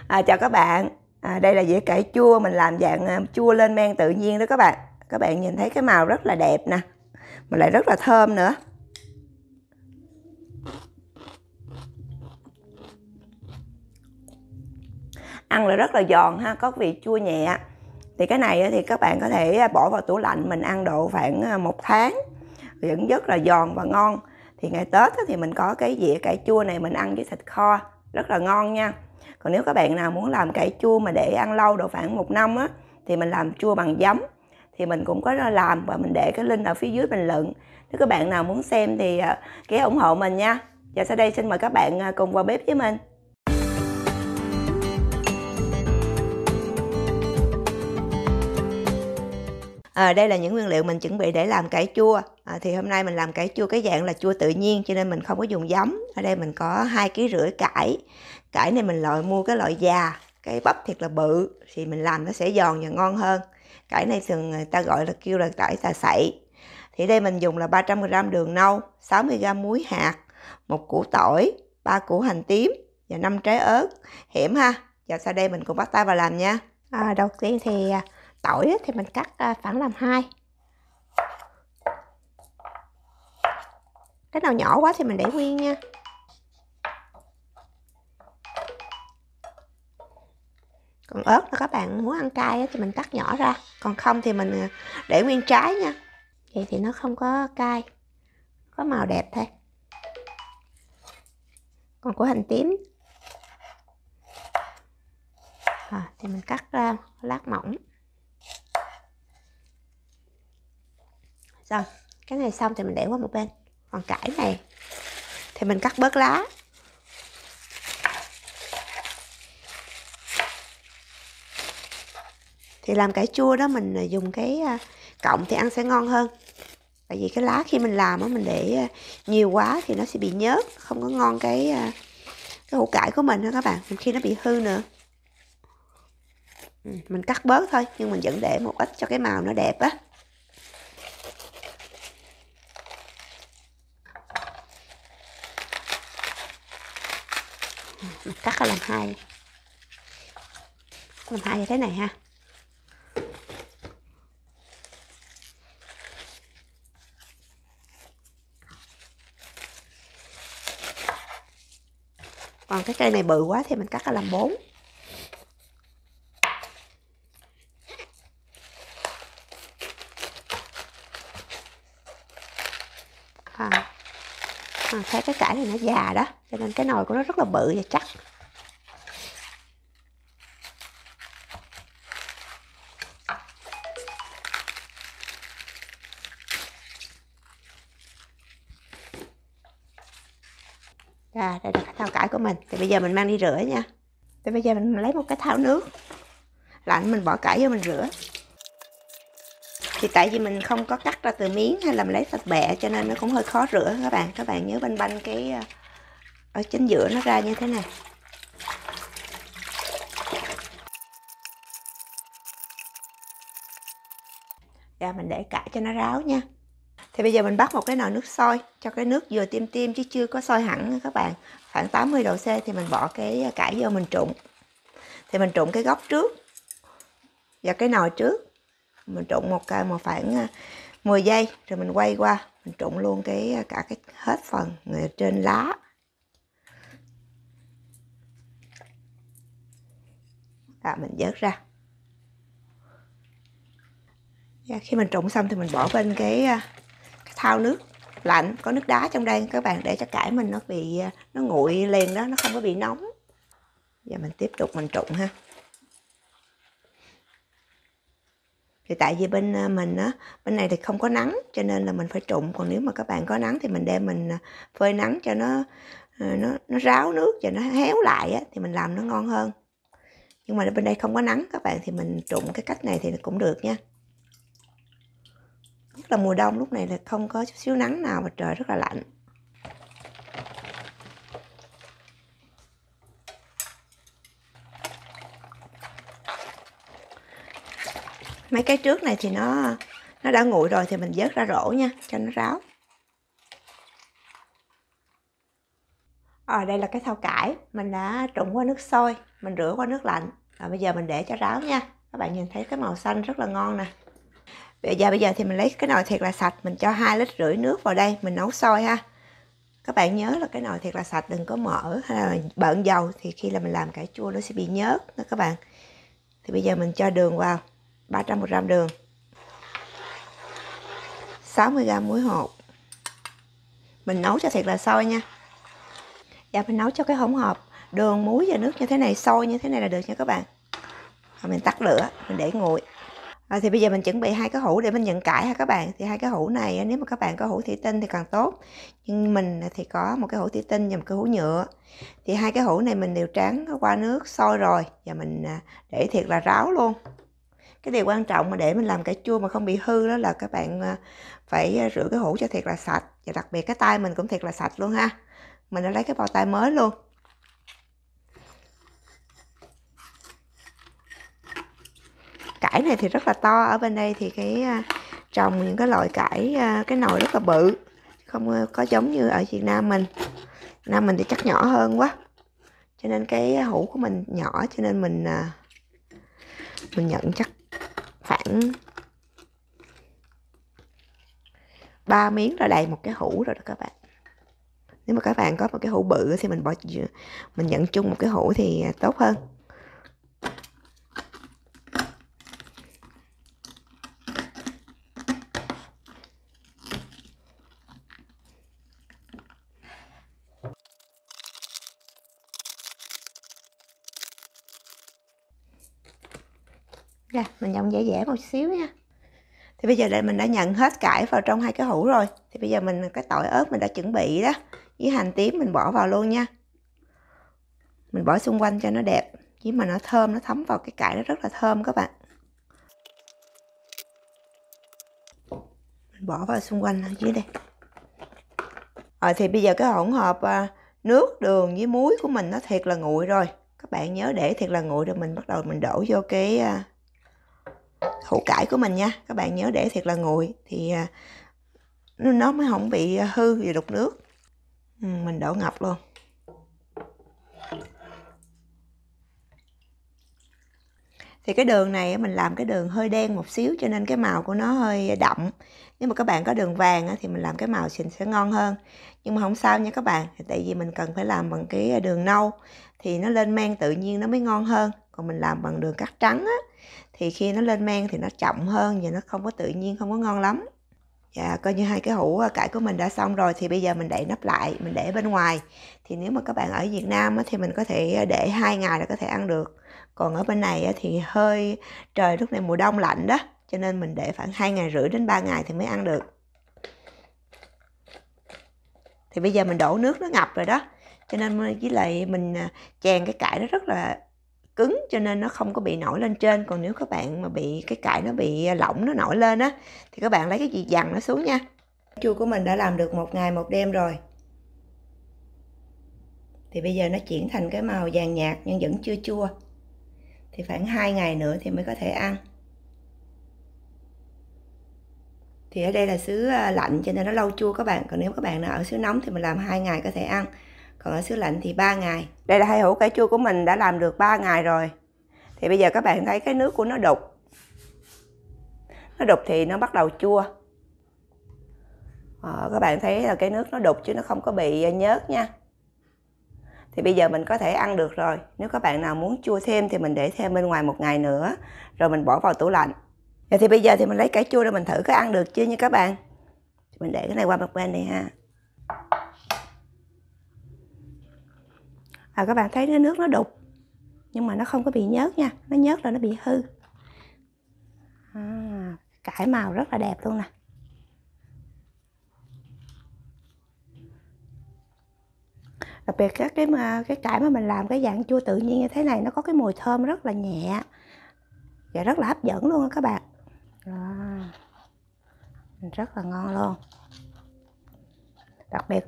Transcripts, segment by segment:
Chào các bạn. Đây là dĩa cải chua mình làm dạng chua lên men tự nhiên đó các bạn. Các bạn nhìn thấy cái màu rất là đẹp nè, mà lại rất là thơm nữa. Ăn là rất là giòn ha, có vị chua nhẹ. Thì cái này thì các bạn có thể bỏ vào tủ lạnh mình ăn độ khoảng 1 tháng, vẫn rất là giòn và ngon. Thì ngày Tết thì mình có cái dĩa cải chua này mình ăn với thịt kho rất là ngon nha. Còn nếu các bạn nào muốn làm cải chua mà để ăn lâu độ khoảng 1 năm á, thì mình làm chua bằng giấm. Thì mình cũng có làm và mình để cái link ở phía dưới bình luận. Nếu các bạn nào muốn xem thì ghé ủng hộ mình nha. Và sau đây xin mời các bạn cùng vào bếp với mình. Đây là những nguyên liệu mình chuẩn bị để làm cải chua. Thì hôm nay mình làm cải chua cái dạng là chua tự nhiên cho nên mình không có dùng giấm. Ở đây mình có 2,5 kg cải. Cải này mình mua cái loại già, cái bắp thiệt là bự thì mình làm nó sẽ giòn và ngon hơn. Cải này thường người ta gọi là kêu là cải xà xậy. Thì đây mình dùng là 300 g đường nâu, 60 g muối hạt, 1 củ tỏi, 3 củ hành tím và 5 trái ớt hiểm ha. Và sau đây mình cùng bắt tay vào làm nha. Đầu tiên thì tỏi thì mình cắt phẳng làm 2. Cái nào nhỏ quá thì mình để nguyên nha. Còn ớt là các bạn muốn ăn cay thì mình cắt nhỏ ra, còn không thì mình để nguyên trái nha. Vậy thì nó không có cay, có màu đẹp thôi. Còn của hành tím thì mình cắt ra lát mỏng. Rồi, cái này xong thì mình để qua một bên. Còn cải này thì mình cắt bớt lá. Thì làm cải chua đó mình dùng cái cọng thì ăn sẽ ngon hơn. Tại vì cái lá khi mình làm á, mình để nhiều quá thì nó sẽ bị nhớt, không có ngon cái hũ cải của mình đó các bạn, khi nó bị hư nữa. Mình cắt bớt thôi nhưng mình vẫn để một ít cho cái màu nó đẹp á. Mình cắt ra làm 2 như thế này ha. Còn cái cây này bự quá thì mình cắt ra làm 4. Thấy cái cải này nó già đó, cho nên cái nồi của nó rất là bự và chắc. Đây là cái thau cải của mình. Thì bây giờ mình mang đi rửa nha. Thì bây giờ mình lấy một cái thau nước lạnh, mình bỏ cải vô mình rửa. Thì tại vì mình không có cắt ra từ miếng hay là mình lấy thịt bẹ cho nên nó cũng hơi khó rửa các bạn. Các bạn nhớ banh banh cái ở chính giữa nó ra như thế này. Và mình để cải cho nó ráo nha. Thì bây giờ mình bắt một cái nồi nước sôi, cho cái nước vừa tim tim chứ chưa có sôi hẳn nữa các bạn. Khoảng 80 độ C thì mình bỏ cái cải vô mình trụng. Thì mình trụng cái góc trước và cái nồi trước. Mình trụng một khoảng 10 giây rồi mình quay qua, mình trụng luôn cả cái hết phần người trên lá. Đó, mình vớt ra. Và khi mình trụng xong thì mình bỏ bên cái thau nước lạnh có nước đá trong đây các bạn, để cho cải mình nó nguội liền đó, nó không có bị nóng. Và mình tiếp tục mình trụng ha. Thì tại vì bên mình á, bên này thì không có nắng cho nên là mình phải trụng, còn nếu mà các bạn có nắng thì mình đem mình phơi nắng cho nó ráo nước và nó héo lại á, thì mình làm nó ngon hơn. Nhưng mà bên đây không có nắng các bạn, thì mình trụng cái cách này thì cũng được nha. Nhất là mùa đông lúc này là không có chút xíu nắng nào và trời rất là lạnh. Mấy cái trước này thì nó đã nguội rồi thì mình vớt ra rổ nha, cho nó ráo. Đây là cái thau cải mình đã trụng qua nước sôi. mình rửa qua nước lạnh. Rồi bây giờ mình để cho ráo nha. Các bạn nhìn thấy cái màu xanh rất là ngon nè. Bây giờ thì mình lấy cái nồi thiệt là sạch, mình cho 2,5 lít nước vào đây, mình nấu sôi ha. Các bạn nhớ là cái nồi thiệt là sạch, đừng có mỡ hay là bợn dầu, thì khi là mình làm cải chua nó sẽ bị nhớt đó các bạn. Thì bây giờ mình cho đường vào, 300 g đường, 60 g muối hột. Mình nấu cho thiệt là sôi nha. Và mình nấu cho cái hỗn hợp đường, muối và nước như thế này, sôi như thế này là được nha các bạn. Rồi mình tắt lửa, mình để nguội. Thì bây giờ mình chuẩn bị 2 cái hũ để mình nhận cải ha các bạn. Thì 2 cái hũ này nếu mà các bạn có hũ thủy tinh thì càng tốt, nhưng mình thì có một cái hũ thủy tinh và một cái hũ nhựa. Thì 2 cái hũ này mình đều tráng qua nước sôi rồi, và mình để thiệt là ráo luôn. Cái điều quan trọng mà để mình làm cải chua mà không bị hư đó là các bạn phải rửa cái hũ cho thiệt là sạch, và đặc biệt cái tay mình cũng thiệt là sạch luôn ha. Mình đã lấy cái bao tay mới luôn. Cải này thì rất là to, ở bên đây thì trồng những cái loại cải, cái nồi rất là bự, không có giống như ở Việt Nam mình. Việt Nam mình thì chắc nhỏ hơn quá, cho nên cái hũ của mình nhỏ, cho nên mình nhận chắc khoảng 3 miếng là đầy một cái hũ rồi đó các bạn. Nếu mà các bạn có một cái hũ bự thì mình nhận chung một cái hũ thì tốt hơn. Mình nhông dẻ một xíu nha. Thì bây giờ đây mình đã nhận hết cải vào trong 2 cái hũ rồi. Thì bây giờ cái tỏi ớt mình đã chuẩn bị đó, với hành tím mình bỏ vào luôn nha. Mình bỏ xung quanh cho nó đẹp, chứ mà nó thơm, nó thấm vào cái cải nó rất là thơm các bạn. Mình bỏ vào xung quanh ở dưới đây. Thì bây giờ cái hỗn hợp nước, đường với muối của mình nó thiệt là nguội rồi. Các bạn nhớ để thiệt là nguội rồi mình bắt đầu mình đổ vô cái hũ cải của mình nha. Các bạn nhớ để thiệt là nguội thì nó mới không bị hư vì đục nước. Mình đổ ngập luôn. Thì cái đường này mình làm cái đường hơi đen một xíu, cho nên cái màu của nó hơi đậm. Nếu mà các bạn có đường vàng thì mình làm cái màu sẽ ngon hơn. Nhưng mà không sao nha các bạn, tại vì mình cần phải làm bằng cái đường nâu thì nó lên men tự nhiên nó mới ngon hơn. Còn mình làm bằng đường cát trắng thì khi nó lên men thì nó chậm hơn và nó không có tự nhiên, không có ngon lắm. Và coi như 2 cái hũ cải của mình đã xong rồi, thì bây giờ mình đậy nắp lại, mình để bên ngoài. Thì nếu mà các bạn ở Việt Nam thì mình có thể để 2 ngày là có thể ăn được. Còn ở bên này thì hơi trời lúc này mùa đông lạnh đó, cho nên mình để khoảng 2,5 ngày đến 3 ngày thì mới ăn được. Thì bây giờ mình đổ nước nó ngập rồi đó, cho nên với lại mình chèn cái cải nó rất là cứng, cho nên nó không có bị nổi lên trên. Còn nếu các bạn mà bị cái cải nó bị lỏng, nó nổi lên thì các bạn lấy cái gì dằn nó xuống nha. Chua của mình đã làm được 1 ngày 1 đêm rồi. Thì bây giờ nó chuyển thành cái màu vàng nhạt nhưng vẫn chưa chua. Thì khoảng 2 ngày nữa thì mới có thể ăn. Thì ở đây là xứ lạnh cho nên nó lâu chua các bạn. Còn nếu các bạn nào ở xứ nóng thì mình làm 2 ngày có thể ăn. Còn ở xứ lạnh thì 3 ngày. Đây là 2 hũ cải chua của mình đã làm được 3 ngày rồi. Thì bây giờ các bạn thấy cái nước của nó đục. Nó đục thì nó bắt đầu chua. Các bạn thấy là cái nước nó đục chứ nó không có bị nhớt nha. Thì bây giờ mình có thể ăn được rồi. Nếu các bạn nào muốn chua thêm thì mình để thêm bên ngoài 1 ngày nữa, rồi mình bỏ vào tủ lạnh. Thì bây giờ thì mình lấy cải chua để mình thử có ăn được chưa nha các bạn. Mình để cái này qua một bên này ha. Các bạn thấy cái nước nó đục, nhưng mà nó không có bị nhớt nha. Nó nhớt là nó bị hư. Cải màu rất là đẹp luôn nè. Đặc biệt cái cải mà mình làm cái dạng chua tự nhiên như thế này, nó có cái mùi thơm rất là nhẹ và rất là hấp dẫn luôn các bạn. Rất là ngon luôn. Đặc biệt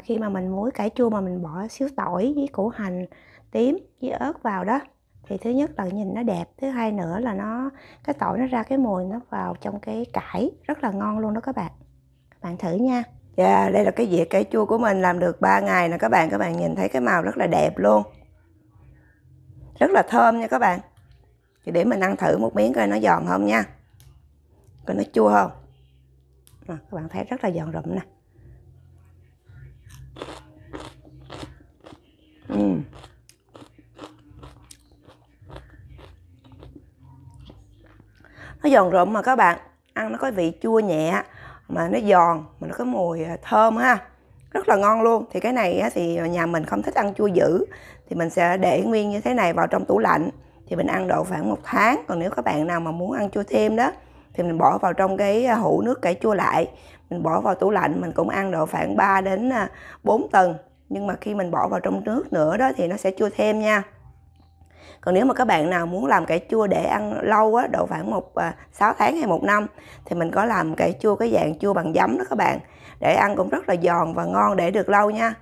khi mà mình muối cải chua mà mình bỏ xíu tỏi với củ hành tím với ớt vào đó, thì thứ nhất là nhìn nó đẹp, thứ hai nữa là cái tỏi nó ra cái mùi nó vào trong cái cải rất là ngon luôn đó các bạn. Các bạn thử nha. Đây là cái dĩa cải chua của mình làm được 3 ngày nè các bạn. Các bạn nhìn thấy cái màu rất là đẹp luôn. rất là thơm nha các bạn. Thì để mình ăn thử một miếng coi nó giòn không nha, coi nó chua không. Các bạn thấy rất là giòn rụm nè. Nó giòn rụm mà các bạn, ăn nó có vị chua nhẹ mà nó giòn mà nó có mùi thơm ha, rất là ngon luôn. Thì cái này thì nhà mình không thích ăn chua dữ thì mình sẽ để nguyên như thế này vào trong tủ lạnh, thì mình ăn độ khoảng 1 tháng. Còn nếu các bạn nào mà muốn ăn chua thêm đó thì mình bỏ vào trong cái hũ nước cải chua lại, mình bỏ vào tủ lạnh, mình cũng ăn độ khoảng 3 đến 4 tuần. Nhưng mà khi mình bỏ vào trong nước nữa đó thì nó sẽ chua thêm nha. Còn nếu mà các bạn nào muốn làm cải chua để ăn lâu á, độ khoảng 6 tháng hay 1 năm thì mình có làm cải chua cái dạng chua bằng giấm đó các bạn, để ăn cũng rất là giòn và ngon, để được lâu nha.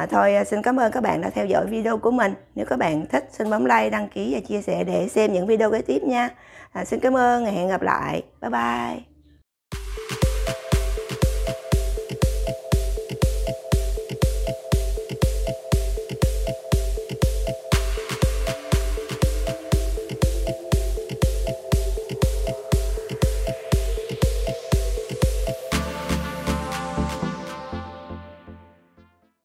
Thôi xin cảm ơn các bạn đã theo dõi video của mình. Nếu các bạn thích xin bấm like, đăng ký và chia sẻ để xem những video kế tiếp nha. Xin cảm ơn, hẹn gặp lại. Bye bye.